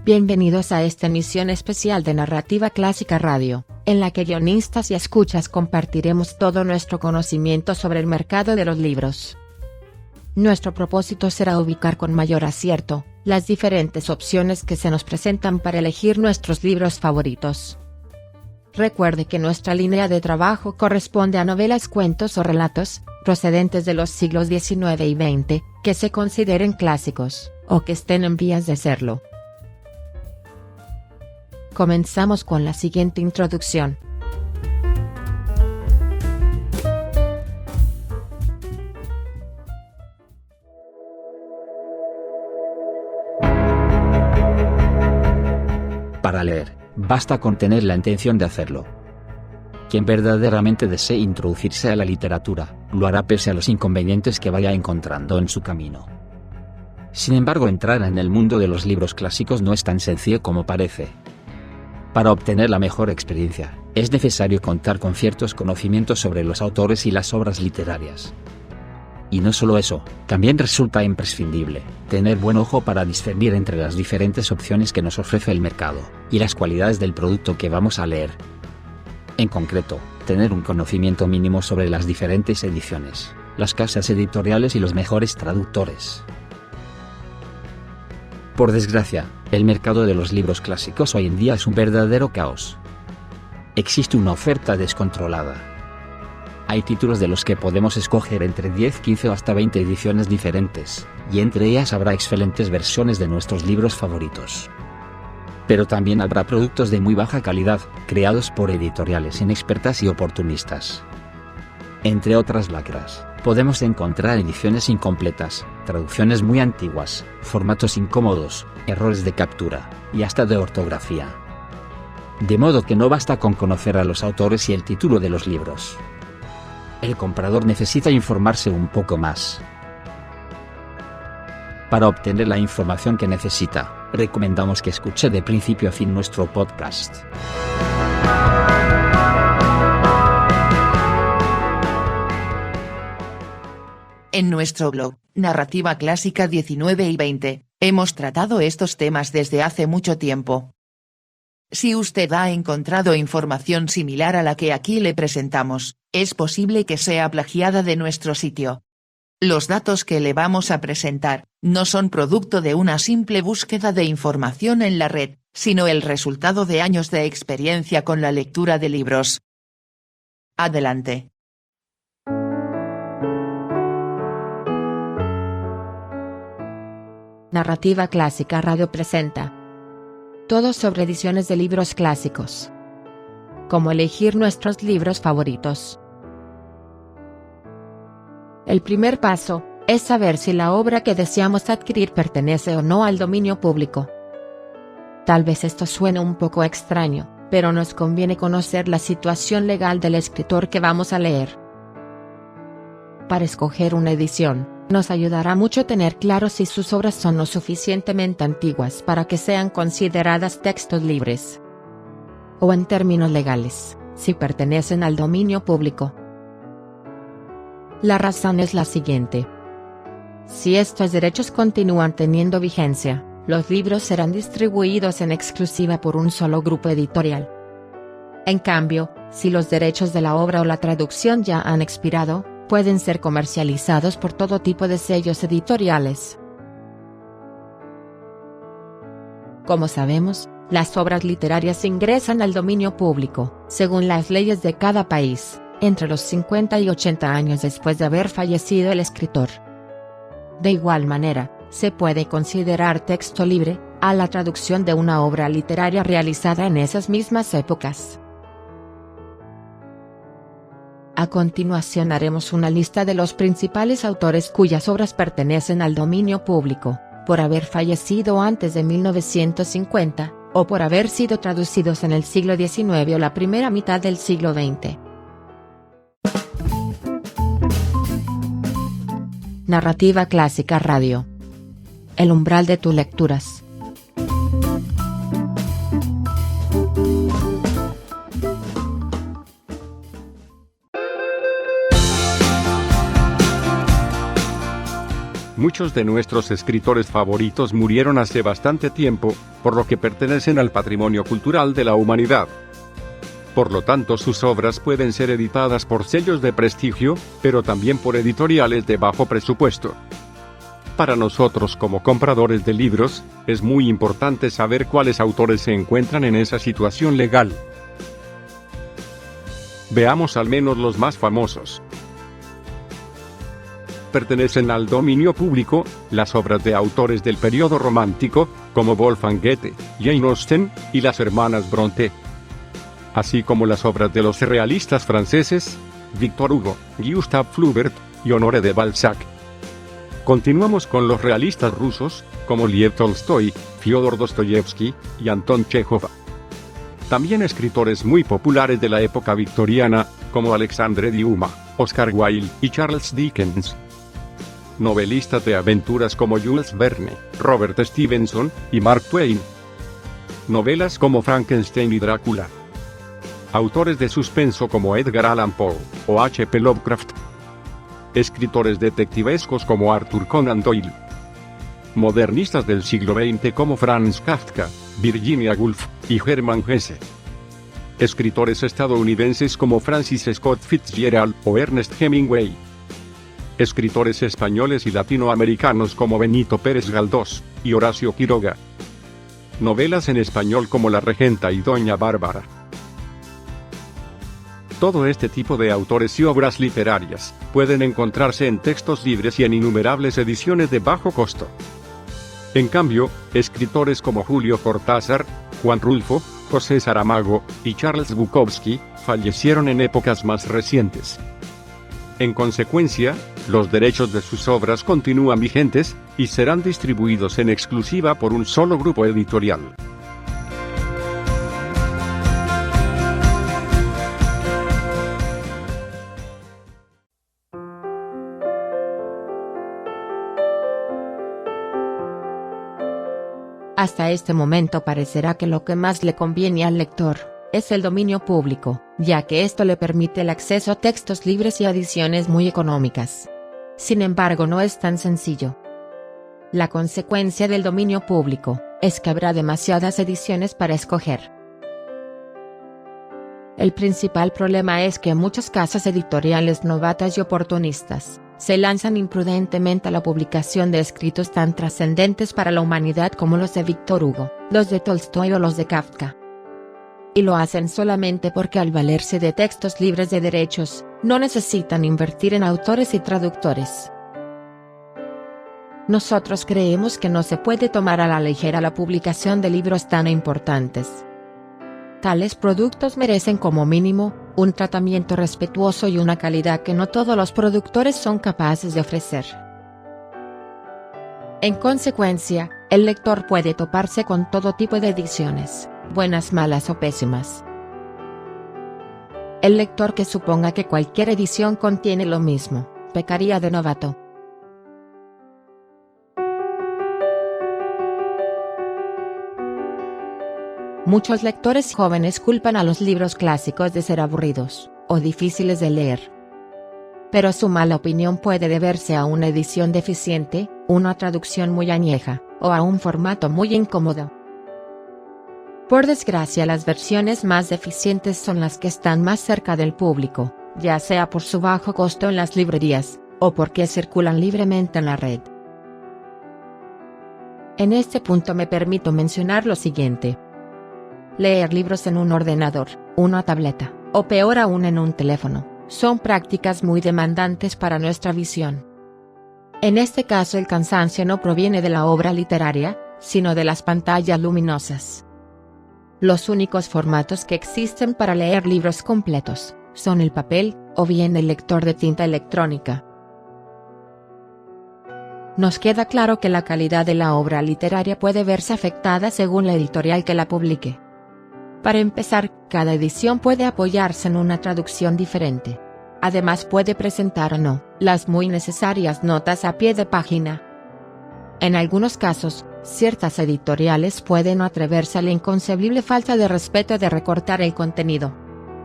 Bienvenidos a esta emisión especial de Narrativa Clásica Radio, en la que guionistas y escuchas compartiremos todo nuestro conocimiento sobre el mercado de los libros. Nuestro propósito será ubicar con mayor acierto las diferentes opciones que se nos presentan para elegir nuestros libros favoritos. Recuerde que nuestra línea de trabajo corresponde a novelas, cuentos o relatos, procedentes de los siglos XIX y XX, que se consideren clásicos, o que estén en vías de serlo. Comenzamos con la siguiente introducción. Para leer, basta con tener la intención de hacerlo. Quien verdaderamente desee introducirse a la literatura, lo hará pese a los inconvenientes que vaya encontrando en su camino. Sin embargo, entrar en el mundo de los libros clásicos no es tan sencillo como parece. Para obtener la mejor experiencia, es necesario contar con ciertos conocimientos sobre los autores y las obras literarias. Y no solo eso, también resulta imprescindible tener buen ojo para discernir entre las diferentes opciones que nos ofrece el mercado, y las cualidades del producto que vamos a leer. En concreto, tener un conocimiento mínimo sobre las diferentes ediciones, las casas editoriales y los mejores traductores. Por desgracia, el mercado de los libros clásicos hoy en día es un verdadero caos. Existe una oferta descontrolada. Hay títulos de los que podemos escoger entre 10, 15 o hasta 20 ediciones diferentes, y entre ellas habrá excelentes versiones de nuestros libros favoritos. Pero también habrá productos de muy baja calidad, creados por editoriales inexpertas y oportunistas. Entre otras lacras, podemos encontrar ediciones incompletas, traducciones muy antiguas, formatos incómodos, errores de captura, y hasta de ortografía. De modo que no basta con conocer a los autores y el título de los libros. El comprador necesita informarse un poco más. Para obtener la información que necesita, recomendamos que escuche de principio a fin nuestro podcast. En nuestro blog, Narrativa Clásica 19 y 20, hemos tratado estos temas desde hace mucho tiempo. Si usted ha encontrado información similar a la que aquí le presentamos, es posible que sea plagiada de nuestro sitio. Los datos que le vamos a presentar no son producto de una simple búsqueda de información en la red, sino el resultado de años de experiencia con la lectura de libros. Adelante. Narrativa Clásica Radio presenta todo sobre ediciones de libros clásicos. Cómo elegir nuestros libros favoritos. El primer paso es saber si la obra que deseamos adquirir pertenece o no al dominio público. Tal vez esto suene un poco extraño, pero nos conviene conocer la situación legal del escritor que vamos a leer. Para escoger una edición, nos ayudará mucho tener claro si sus obras son lo suficientemente antiguas para que sean consideradas textos libres. O en términos legales, si pertenecen al dominio público. La razón es la siguiente. Si estos derechos continúan teniendo vigencia, los libros serán distribuidos en exclusiva por un solo grupo editorial. En cambio, si los derechos de la obra o la traducción ya han expirado, pueden ser comercializados por todo tipo de sellos editoriales. Como sabemos, las obras literarias ingresan al dominio público, según las leyes de cada país, entre los 50 y 80 años después de haber fallecido el escritor. De igual manera, se puede considerar texto libre a la traducción de una obra literaria realizada en esas mismas épocas. A continuación haremos una lista de los principales autores cuyas obras pertenecen al dominio público, por haber fallecido antes de 1950, o por haber sido traducidos en el siglo XIX o la primera mitad del siglo XX. Narrativa Clásica Radio. El umbral de tus lecturas. Muchos de nuestros escritores favoritos murieron hace bastante tiempo, por lo que pertenecen al patrimonio cultural de la humanidad. Por lo tanto, sus obras pueden ser editadas por sellos de prestigio, pero también por editoriales de bajo presupuesto. Para nosotros como compradores de libros, es muy importante saber cuáles autores se encuentran en esa situación legal. Veamos al menos los más famosos. Pertenecen al dominio público las obras de autores del periodo romántico, como Wolfgang Goethe, Jane Austen y las hermanas Brontë, así como las obras de los realistas franceses, Victor Hugo, Gustave Flaubert y Honoré de Balzac. Continuamos con los realistas rusos, como Lev Tolstoy, Fyodor Dostoyevsky y Anton Chekhov. También escritores muy populares de la época victoriana, como Alexandre Dumas, Oscar Wilde y Charles Dickens. Novelistas de aventuras como Jules Verne, Robert Stevenson y Mark Twain. Novelas como Frankenstein y Drácula. Autores de suspenso como Edgar Allan Poe o H.P. Lovecraft. Escritores detectivescos como Arthur Conan Doyle. Modernistas del siglo XX como Franz Kafka, Virginia Woolf y Hermann Hesse. Escritores estadounidenses como Francis Scott Fitzgerald o Ernest Hemingway. Escritores españoles y latinoamericanos como Benito Pérez Galdós y Horacio Quiroga. Novelas en español como La Regenta y Doña Bárbara. Todo este tipo de autores y obras literarias pueden encontrarse en textos libres y en innumerables ediciones de bajo costo. En cambio, escritores como Julio Cortázar, Juan Rulfo, José Saramago y Charles Bukowski fallecieron en épocas más recientes. En consecuencia, los derechos de sus obras continúan vigentes y serán distribuidos en exclusiva por un solo grupo editorial. Hasta este momento parecerá que lo que más le conviene al lector es el dominio público, ya que esto le permite el acceso a textos libres y a ediciones muy económicas. Sin embargo, no es tan sencillo. La consecuencia del dominio público es que habrá demasiadas ediciones para escoger. El principal problema es que muchas casas editoriales novatas y oportunistas se lanzan imprudentemente a la publicación de escritos tan trascendentes para la humanidad como los de Victor Hugo, los de Tolstoy o los de Kafka. Y lo hacen solamente porque al valerse de textos libres de derechos, no necesitan invertir en autores y traductores. Nosotros creemos que no se puede tomar a la ligera la publicación de libros tan importantes. Tales productos merecen como mínimo un tratamiento respetuoso y una calidad que no todos los productores son capaces de ofrecer. En consecuencia, el lector puede toparse con todo tipo de ediciones, buenas, malas o pésimas. El lector que suponga que cualquier edición contiene lo mismo, pecaría de novato. Muchos lectores jóvenes culpan a los libros clásicos de ser aburridos, o difíciles de leer. Pero su mala opinión puede deberse a una edición deficiente, una traducción muy añeja, o a un formato muy incómodo. Por desgracia, las versiones más deficientes son las que están más cerca del público, ya sea por su bajo costo en las librerías, o porque circulan libremente en la red. En este punto me permito mencionar lo siguiente. Leer libros en un ordenador, una tableta, o peor aún en un teléfono, son prácticas muy demandantes para nuestra visión. En este caso el cansancio no proviene de la obra literaria, sino de las pantallas luminosas. Los únicos formatos que existen para leer libros completos son el papel, o bien el lector de tinta electrónica. Nos queda claro que la calidad de la obra literaria puede verse afectada según la editorial que la publique. Para empezar, cada edición puede apoyarse en una traducción diferente. Además puede presentar o no las muy necesarias notas a pie de página. En algunos casos, ciertas editoriales pueden atreverse a la inconcebible falta de respeto de recortar el contenido.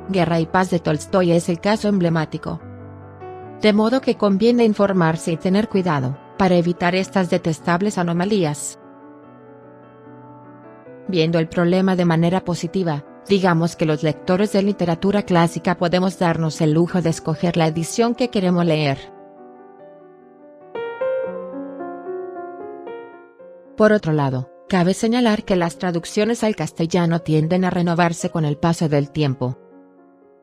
Guerra y Paz de Tolstoy es el caso emblemático. De modo que conviene informarse y tener cuidado, para evitar estas detestables anomalías. Viendo el problema de manera positiva, digamos que los lectores de literatura clásica podemos darnos el lujo de escoger la edición que queremos leer. Por otro lado, cabe señalar que las traducciones al castellano tienden a renovarse con el paso del tiempo,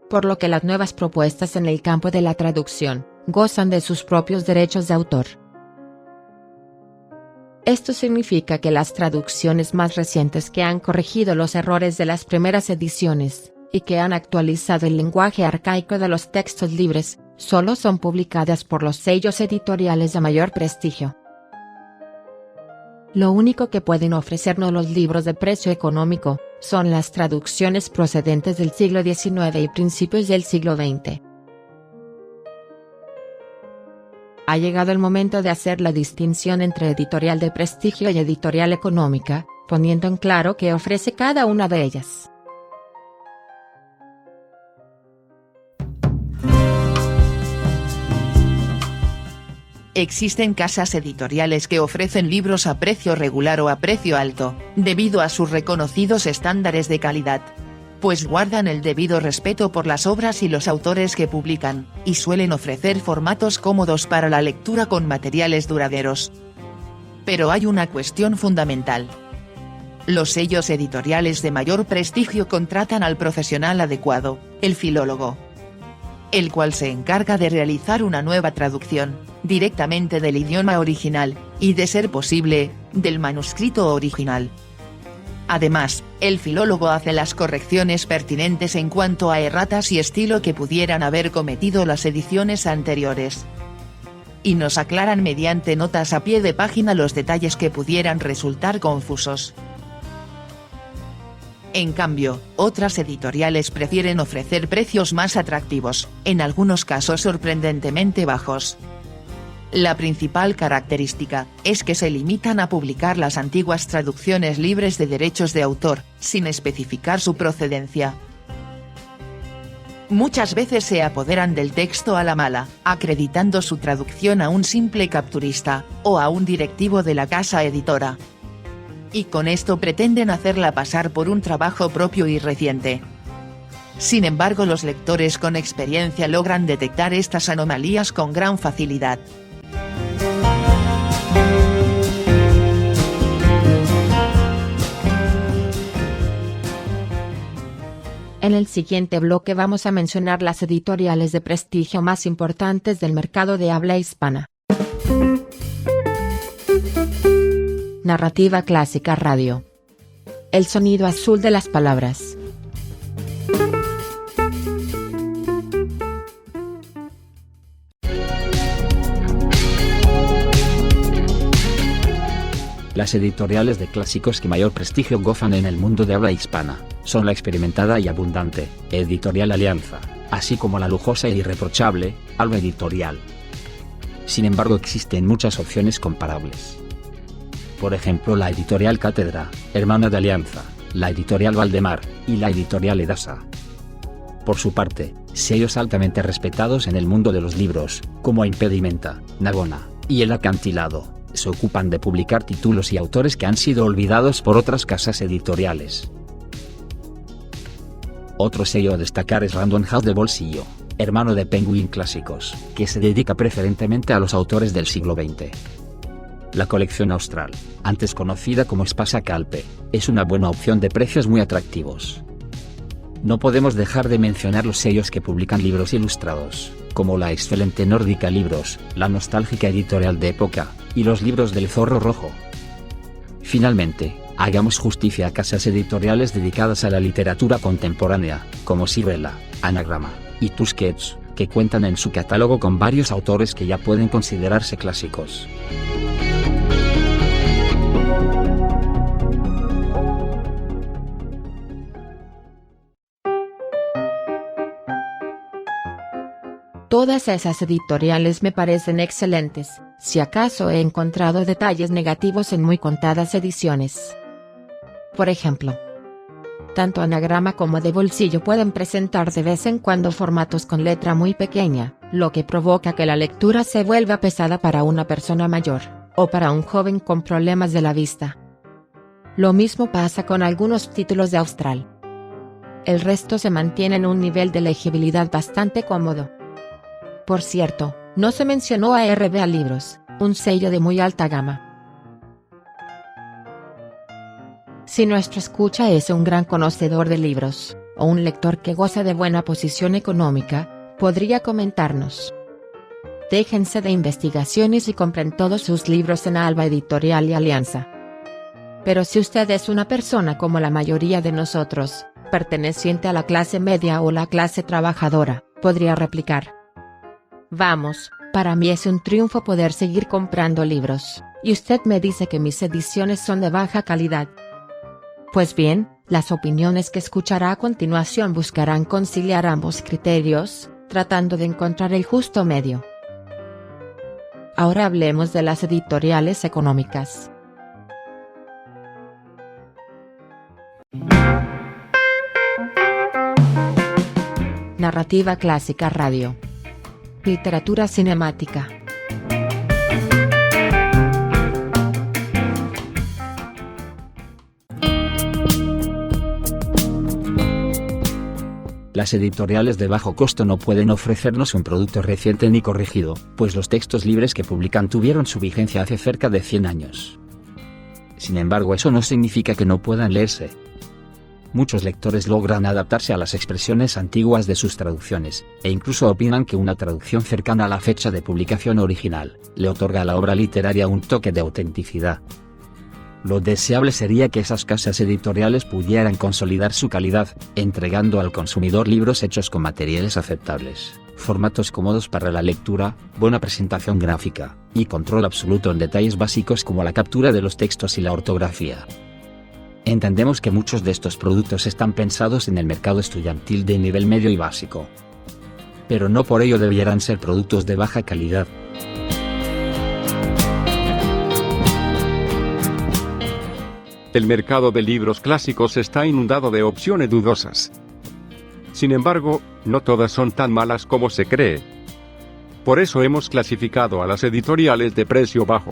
por lo que las nuevas propuestas en el campo de la traducción gozan de sus propios derechos de autor. Esto significa que las traducciones más recientes que han corregido los errores de las primeras ediciones, y que han actualizado el lenguaje arcaico de los textos libres, solo son publicadas por los sellos editoriales de mayor prestigio. Lo único que pueden ofrecernos los libros de precio económico, son las traducciones procedentes del siglo XIX y principios del siglo XX. Ha llegado el momento de hacer la distinción entre editorial de prestigio y editorial económica, poniendo en claro qué ofrece cada una de ellas. Existen casas editoriales que ofrecen libros a precio regular o a precio alto, debido a sus reconocidos estándares de calidad, pues guardan el debido respeto por las obras y los autores que publican, y suelen ofrecer formatos cómodos para la lectura con materiales duraderos. Pero hay una cuestión fundamental. Los sellos editoriales de mayor prestigio contratan al profesional adecuado, el filólogo, el cual se encarga de realizar una nueva traducción, directamente del idioma original, y de ser posible, del manuscrito original. Además, el filólogo hace las correcciones pertinentes en cuanto a erratas y estilo que pudieran haber cometido las ediciones anteriores. Y nos aclaran mediante notas a pie de página los detalles que pudieran resultar confusos. En cambio, otras editoriales prefieren ofrecer precios más atractivos, en algunos casos sorprendentemente bajos. La principal característica, es que se limitan a publicar las antiguas traducciones libres de derechos de autor, sin especificar su procedencia. Muchas veces se apoderan del texto a la mala, acreditando su traducción a un simple capturista, o a un directivo de la casa editora. Y con esto pretenden hacerla pasar por un trabajo propio y reciente. Sin embargo, los lectores con experiencia logran detectar estas anomalías con gran facilidad. En el siguiente bloque vamos a mencionar las editoriales de prestigio más importantes del mercado de habla hispana. Narrativa Clásica Radio. El sonido azul de las palabras. Las editoriales de clásicos que mayor prestigio gozan en el mundo de habla hispana son la experimentada y abundante Editorial Alianza, así como la lujosa e irreprochable Alba Editorial. Sin embargo, existen muchas opciones comparables. Por ejemplo, la Editorial Cátedra, hermana de Alianza, la Editorial Valdemar y la Editorial Edasa. Por su parte, sellos altamente respetados en el mundo de los libros, como Impedimenta, Navona y El Acantilado, se ocupan de publicar títulos y autores que han sido olvidados por otras casas editoriales. Otro sello a destacar es Random House de Bolsillo, hermano de Penguin Clásicos, que se dedica preferentemente a los autores del siglo XX. La colección austral, antes conocida como Spasa Calpe, es una buena opción de precios muy atractivos. No podemos dejar de mencionar los sellos que publican libros ilustrados, como la excelente Nórdica Libros, la nostálgica editorial de Época, y los libros del Zorro Rojo. Finalmente, hagamos justicia a casas editoriales dedicadas a la literatura contemporánea, como Sirela, Anagrama y Tusquets, que cuentan en su catálogo con varios autores que ya pueden considerarse clásicos. Todas esas editoriales me parecen excelentes, si acaso he encontrado detalles negativos en muy contadas ediciones. Por ejemplo, tanto Anagrama como de Bolsillo pueden presentar de vez en cuando formatos con letra muy pequeña, lo que provoca que la lectura se vuelva pesada para una persona mayor, o para un joven con problemas de la vista. Lo mismo pasa con algunos títulos de Austral. El resto se mantiene en un nivel de legibilidad bastante cómodo. Por cierto, no se mencionó a RBA Libros, un sello de muy alta gama. Si nuestro escucha es un gran conocedor de libros, o un lector que goza de buena posición económica, podría comentarnos. Déjense de investigaciones y compren todos sus libros en Alba Editorial y Alianza. Pero si usted es una persona como la mayoría de nosotros, perteneciente a la clase media o la clase trabajadora, podría replicar. Vamos, para mí es un triunfo poder seguir comprando libros, y usted me dice que mis ediciones son de baja calidad. Pues bien, las opiniones que escuchará a continuación buscarán conciliar ambos criterios, tratando de encontrar el justo medio. Ahora hablemos de las editoriales económicas. Narrativa Clásica Radio. Literatura cinemática. Las editoriales de bajo costo no pueden ofrecernos un producto reciente ni corregido, pues los textos libres que publican tuvieron su vigencia hace cerca de 100 años. Sin embargo, eso no significa que no puedan leerse. Muchos lectores logran adaptarse a las expresiones antiguas de sus traducciones, e incluso opinan que una traducción cercana a la fecha de publicación original le otorga a la obra literaria un toque de autenticidad. Lo deseable sería que esas casas editoriales pudieran consolidar su calidad, entregando al consumidor libros hechos con materiales aceptables, formatos cómodos para la lectura, buena presentación gráfica, y control absoluto en detalles básicos como la captura de los textos y la ortografía. Entendemos que muchos de estos productos están pensados en el mercado estudiantil de nivel medio y básico. Pero no por ello debieran ser productos de baja calidad. El mercado de libros clásicos está inundado de opciones dudosas. Sin embargo, no todas son tan malas como se cree. Por eso hemos clasificado a las editoriales de precio bajo.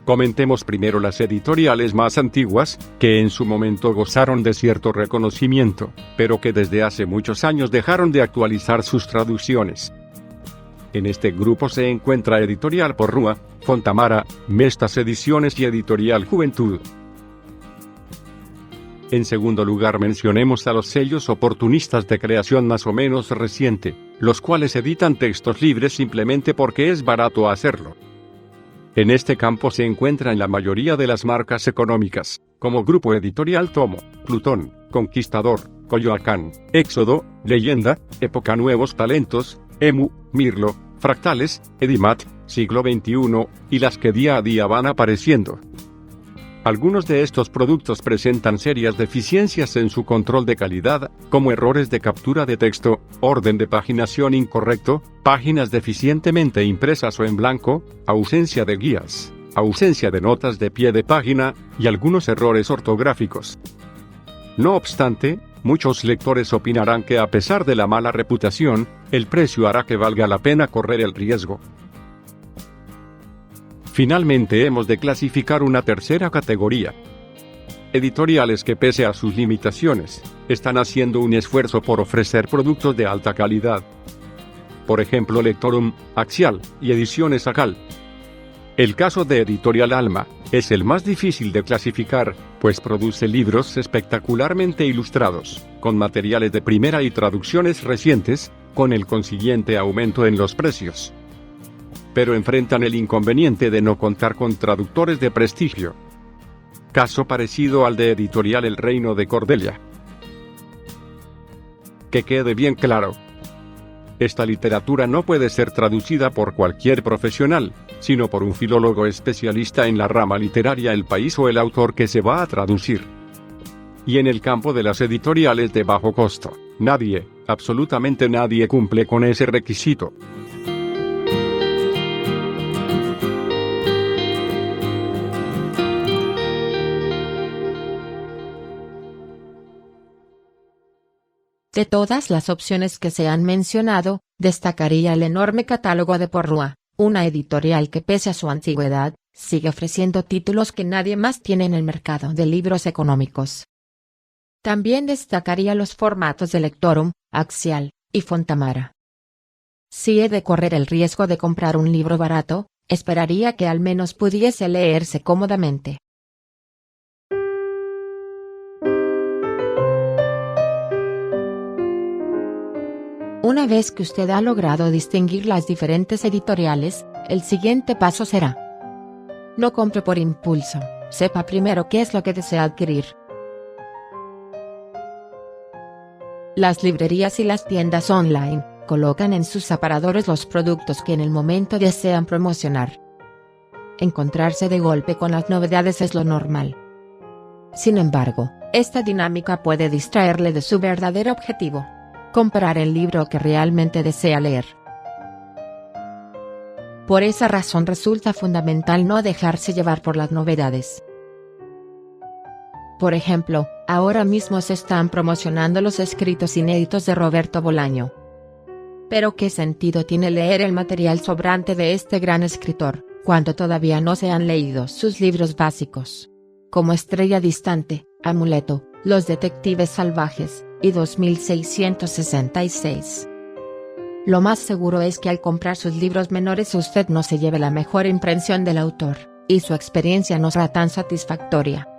Comentemos primero las editoriales más antiguas, que en su momento gozaron de cierto reconocimiento, pero que desde hace muchos años dejaron de actualizar sus traducciones. En este grupo se encuentra Editorial Porrúa, Fontamara, Mestas Ediciones y Editorial Juventud. En segundo lugar mencionemos a los sellos oportunistas de creación más o menos reciente, los cuales editan textos libres simplemente porque es barato hacerlo. En este campo se encuentran la mayoría de las marcas económicas, como Grupo Editorial Tomo, Plutón, Conquistador, Coyoacán, Éxodo, Leyenda, Época Nuevos Talentos, Emu, Mirlo, Fractales, Edimat, Siglo XXI, y las que día a día van apareciendo. Algunos de estos productos presentan serias deficiencias en su control de calidad, como errores de captura de texto, orden de paginación incorrecto, páginas deficientemente impresas o en blanco, ausencia de guías, ausencia de notas de pie de página, y algunos errores ortográficos. No obstante, muchos lectores opinarán que a pesar de la mala reputación, el precio hará que valga la pena correr el riesgo. Finalmente hemos de clasificar una tercera categoría. Editoriales que pese a sus limitaciones, están haciendo un esfuerzo por ofrecer productos de alta calidad. Por ejemplo, Lectorum, Axial y Ediciones Acal. El caso de Editorial Alma es el más difícil de clasificar, pues produce libros espectacularmente ilustrados, con materiales de primera y traducciones recientes, con el consiguiente aumento en los precios. Pero enfrentan el inconveniente de no contar con traductores de prestigio. Caso parecido al de Editorial El Reino de Cordelia. Que quede bien claro. Esta literatura no puede ser traducida por cualquier profesional, sino por un filólogo especialista en la rama literaria del país o el autor que se va a traducir. Y en el campo de las editoriales de bajo costo, nadie, absolutamente nadie cumple con ese requisito. De todas las opciones que se han mencionado, destacaría el enorme catálogo de Porrúa, una editorial que pese a su antigüedad, sigue ofreciendo títulos que nadie más tiene en el mercado de libros económicos. También destacaría los formatos de Lectorum, Axial, y Fontamara. Si he de correr el riesgo de comprar un libro barato, esperaría que al menos pudiese leerse cómodamente. Una vez que usted ha logrado distinguir las diferentes editoriales, el siguiente paso será: no compre por impulso, sepa primero qué es lo que desea adquirir. Las librerías y las tiendas online colocan en sus aparadores los productos que en el momento desean promocionar. Encontrarse de golpe con las novedades es lo normal. Sin embargo, esta dinámica puede distraerle de su verdadero objetivo: comprar el libro que realmente desea leer. Por esa razón resulta fundamental no dejarse llevar por las novedades. Por ejemplo, ahora mismo se están promocionando los escritos inéditos de Roberto Bolaño. Pero ¿qué sentido tiene leer el material sobrante de este gran escritor, cuando todavía no se han leído sus libros básicos? Como Estrella Distante, Amuleto, Los Detectives Salvajes, y 2666. Lo más seguro es que al comprar sus libros menores usted no se lleve la mejor impresión del autor, y su experiencia no será tan satisfactoria.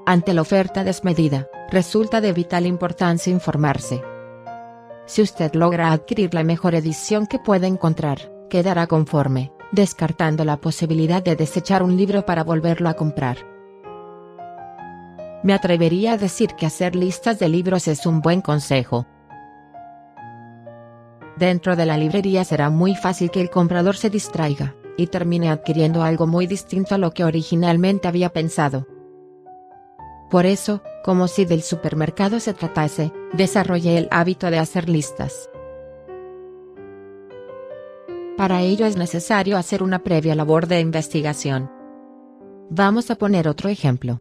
Ante la oferta desmedida, resulta de vital importancia informarse. Si usted logra adquirir la mejor edición que pueda encontrar, quedará conforme, descartando la posibilidad de desechar un libro para volverlo a comprar. Me atrevería a decir que hacer listas de libros es un buen consejo. Dentro de la librería será muy fácil que el comprador se distraiga, y termine adquiriendo algo muy distinto a lo que originalmente había pensado. Por eso, como si del supermercado se tratase, desarrollé el hábito de hacer listas. Para ello es necesario hacer una previa labor de investigación. Vamos a poner otro ejemplo.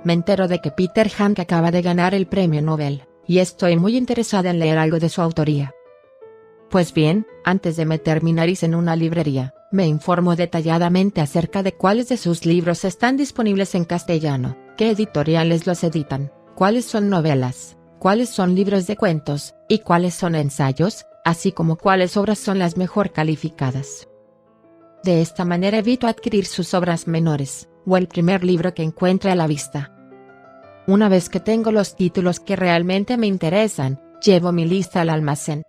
Me entero de que Peter Hanke acaba de ganar el premio Nobel, y estoy muy interesada en leer algo de su autoría. Pues bien, antes de meter mi nariz en una librería, me informo detalladamente acerca de cuáles de sus libros están disponibles en castellano, qué editoriales los editan, cuáles son novelas, cuáles son libros de cuentos, y cuáles son ensayos, así como cuáles obras son las mejor calificadas. De esta manera evito adquirir sus obras menores, o el primer libro que encuentre a la vista. Una vez que tengo los títulos que realmente me interesan, llevo mi lista al almacén.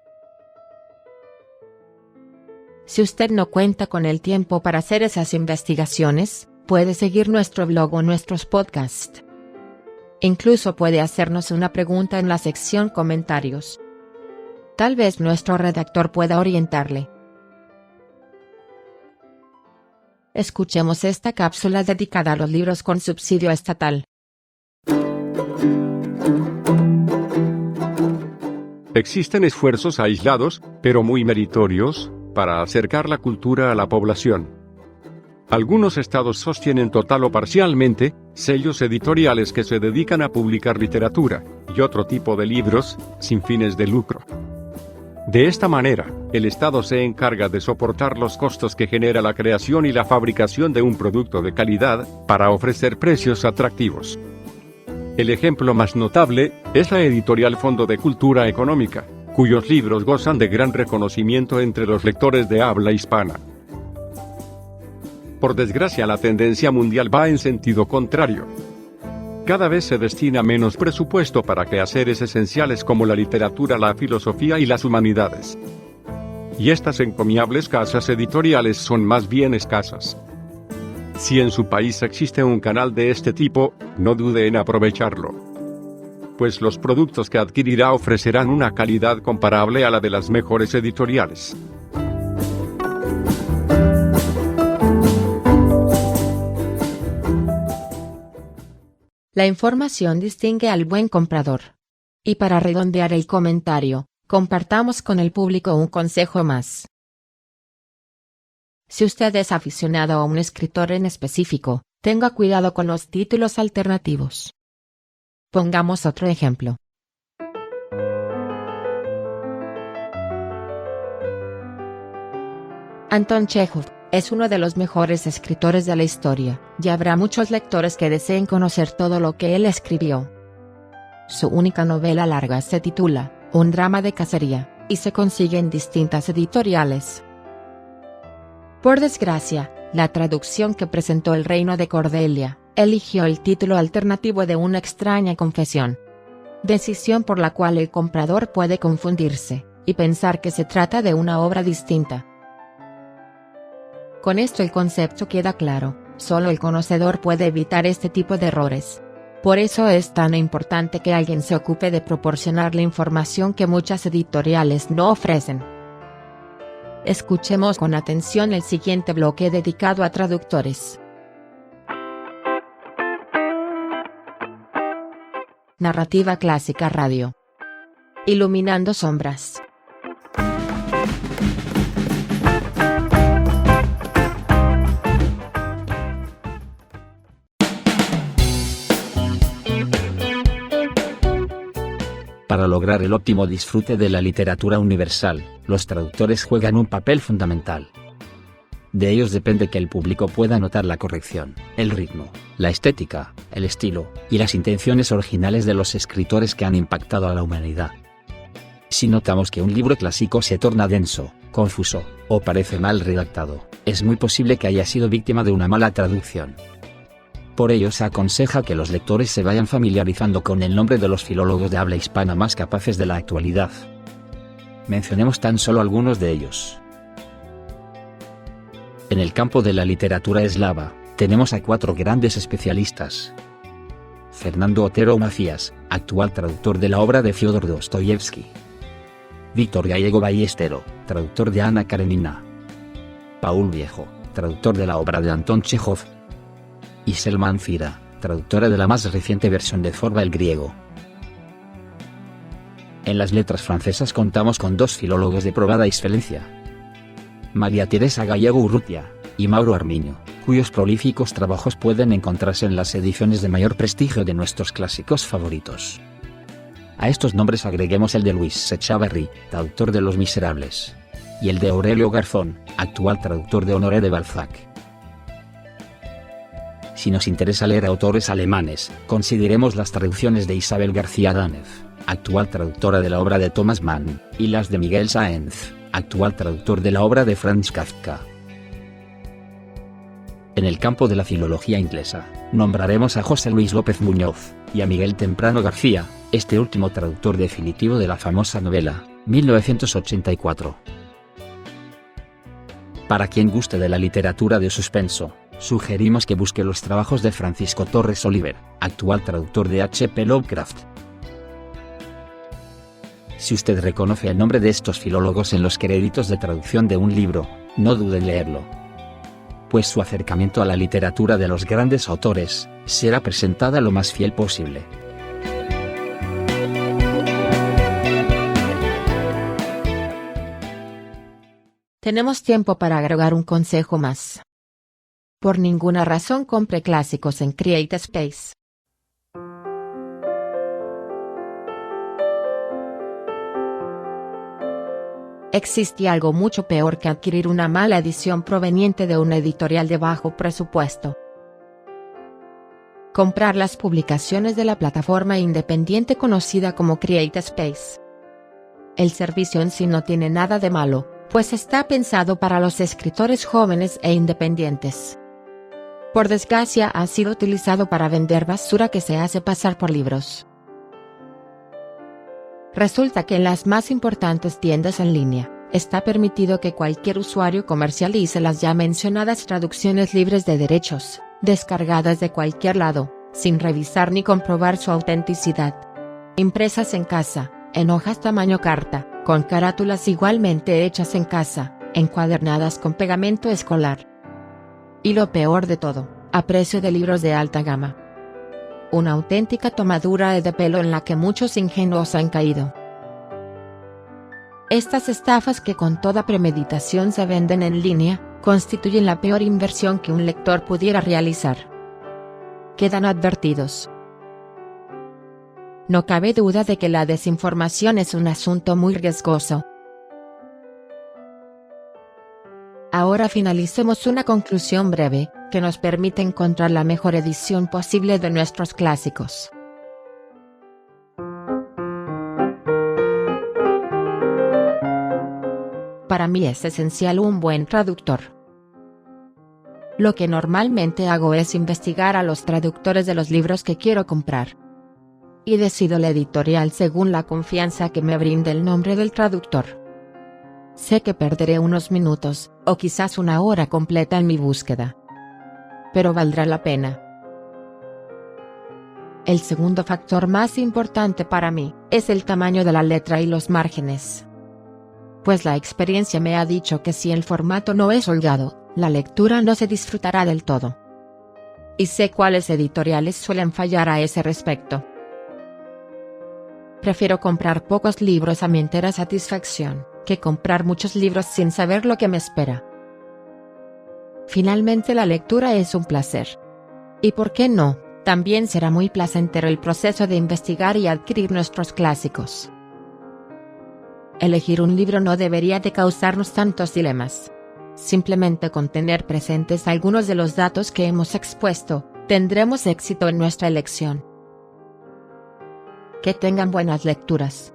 Si usted no cuenta con el tiempo para hacer esas investigaciones, puede seguir nuestro blog o nuestros podcasts. Incluso puede hacernos una pregunta en la sección comentarios. Tal vez nuestro redactor pueda orientarle. Escuchemos esta cápsula dedicada a los libros con subsidio estatal. Existen esfuerzos aislados, pero muy meritorios, para acercar la cultura a la población. Algunos estados sostienen total o parcialmente sellos editoriales que se dedican a publicar literatura y otro tipo de libros, sin fines de lucro. De esta manera, el Estado se encarga de soportar los costos que genera la creación y la fabricación de un producto de calidad, para ofrecer precios atractivos. El ejemplo más notable es la editorial Fondo de Cultura Económica, cuyos libros gozan de gran reconocimiento entre los lectores de habla hispana. Por desgracia, la tendencia mundial va en sentido contrario. Cada vez se destina menos presupuesto para quehaceres esenciales como la literatura, la filosofía y las humanidades. Y estas encomiables casas editoriales son más bien escasas. Si en su país existe un canal de este tipo, no dude en aprovecharlo, pues los productos que adquirirá ofrecerán una calidad comparable a la de las mejores editoriales. La información distingue al buen comprador. Y para redondear el comentario, compartamos con el público un consejo más. Si usted es aficionado a un escritor en específico, tenga cuidado con los títulos alternativos. Pongamos otro ejemplo. Anton Chejov es uno de los mejores escritores de la historia, y habrá muchos lectores que deseen conocer todo lo que él escribió. Su única novela larga se titula Un drama de cacería, y se consigue en distintas editoriales. Por desgracia, la traducción que presentó El Reino de Cordelia, eligió el título alternativo de Una extraña confesión. Decisión por la cual el comprador puede confundirse, y pensar que se trata de una obra distinta. Con esto el concepto queda claro, solo el conocedor puede evitar este tipo de errores. Por eso es tan importante que alguien se ocupe de proporcionar la información que muchas editoriales no ofrecen. Escuchemos con atención el siguiente bloque dedicado a traductores. Narrativa Clásica Radio. Iluminando sombras. Para lograr el óptimo disfrute de la literatura universal, los traductores juegan un papel fundamental. De ellos depende que el público pueda notar la corrección, el ritmo, la estética, el estilo, y las intenciones originales de los escritores que han impactado a la humanidad. Si notamos que un libro clásico se torna denso, confuso, o parece mal redactado, es muy posible que haya sido víctima de una mala traducción. Por ello se aconseja que los lectores se vayan familiarizando con el nombre de los filólogos de habla hispana más capaces de la actualidad. Mencionemos tan solo algunos de ellos. En el campo de la literatura eslava, tenemos a 4 grandes especialistas. Fernando Otero Macías, actual traductor de la obra de Fyodor Dostoyevsky. Víctor Gallego Ballestero, traductor de Ana Karenina. Paul Viejo, traductor de la obra de Anton Chejov. Y Selma Cira, traductora de la más reciente versión de Zorba el griego. En las letras francesas contamos con 2 filólogos de probada excelencia. María Teresa Gallego Urrutia, y Mauro Armiño, cuyos prolíficos trabajos pueden encontrarse en las ediciones de mayor prestigio de nuestros clásicos favoritos. A estos nombres agreguemos el de Luis Echavarri, traductor de Los Miserables. Y el de Aurelio Garzón, actual traductor de Honoré de Balzac. Si nos interesa leer autores alemanes, consideremos las traducciones de Isabel García Danez, actual traductora de la obra de Thomas Mann, y las de Miguel Sáenz, actual traductor de la obra de Franz Kafka. En el campo de la filología inglesa, nombraremos a José Luis López Muñoz, y a Miguel Temprano García, este último traductor definitivo de la famosa novela, 1984. Para quien guste de la literatura de suspenso, sugerimos que busque los trabajos de Francisco Torres Oliver, actual traductor de H.P. Lovecraft. Si usted reconoce el nombre de estos filólogos en los créditos de traducción de un libro, no dude en leerlo. Pues su acercamiento a la literatura de los grandes autores será presentada lo más fiel posible. Tenemos tiempo para agregar un consejo más. Por ninguna razón compre clásicos en CreateSpace. Existe algo mucho peor que adquirir una mala edición proveniente de una editorial de bajo presupuesto. Comprar las publicaciones de la plataforma independiente conocida como CreateSpace. El servicio en sí no tiene nada de malo, pues está pensado para los escritores jóvenes e independientes. Por desgracia ha sido utilizado para vender basura que se hace pasar por libros. Resulta que en las más importantes tiendas en línea, está permitido que cualquier usuario comercialice las ya mencionadas traducciones libres de derechos, descargadas de cualquier lado, sin revisar ni comprobar su autenticidad. Impresas en casa, en hojas tamaño carta, con carátulas igualmente hechas en casa, encuadernadas con pegamento escolar. Y lo peor de todo, a precio de libros de alta gama. Una auténtica tomadura de pelo en la que muchos ingenuos han caído. Estas estafas que con toda premeditación se venden en línea, constituyen la peor inversión que un lector pudiera realizar. Quedan advertidos. No cabe duda de que la desinformación es un asunto muy riesgoso. Ahora finalicemos una conclusión breve, que nos permite encontrar la mejor edición posible de nuestros clásicos. Para mí es esencial un buen traductor. Lo que normalmente hago es investigar a los traductores de los libros que quiero comprar. Y decido la editorial según la confianza que me brinde el nombre del traductor. Sé que perderé unos minutos, o quizás una hora completa en mi búsqueda. Pero valdrá la pena. El segundo factor más importante para mí, es el tamaño de la letra y los márgenes. Pues la experiencia me ha dicho que si el formato no es holgado, la lectura no se disfrutará del todo. Y sé cuáles editoriales suelen fallar a ese respecto. Prefiero comprar pocos libros a mi entera satisfacción, que comprar muchos libros sin saber lo que me espera. Finalmente la lectura es un placer. Y por qué no, también será muy placentero el proceso de investigar y adquirir nuestros clásicos. Elegir un libro no debería de causarnos tantos dilemas. Simplemente con tener presentes algunos de los datos que hemos expuesto, tendremos éxito en nuestra elección. Que tengan buenas lecturas.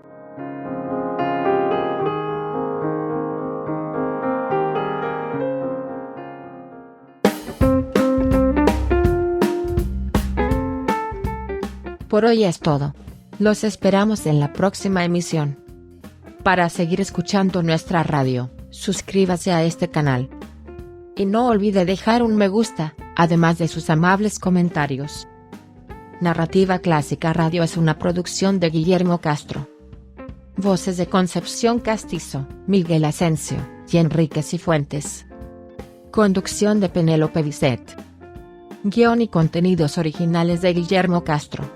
Por hoy es todo. Los esperamos en la próxima emisión. Para seguir escuchando nuestra radio, suscríbase a este canal. Y no olvide dejar un me gusta, además de sus amables comentarios. Narrativa Clásica Radio es una producción de Guillermo Castro. Voces de Concepción Castizo, Miguel Asensio, y Enrique Cifuentes. Conducción de Penélope Bisset. Guión y contenidos originales de Guillermo Castro.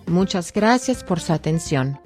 Muchas gracias por su atención.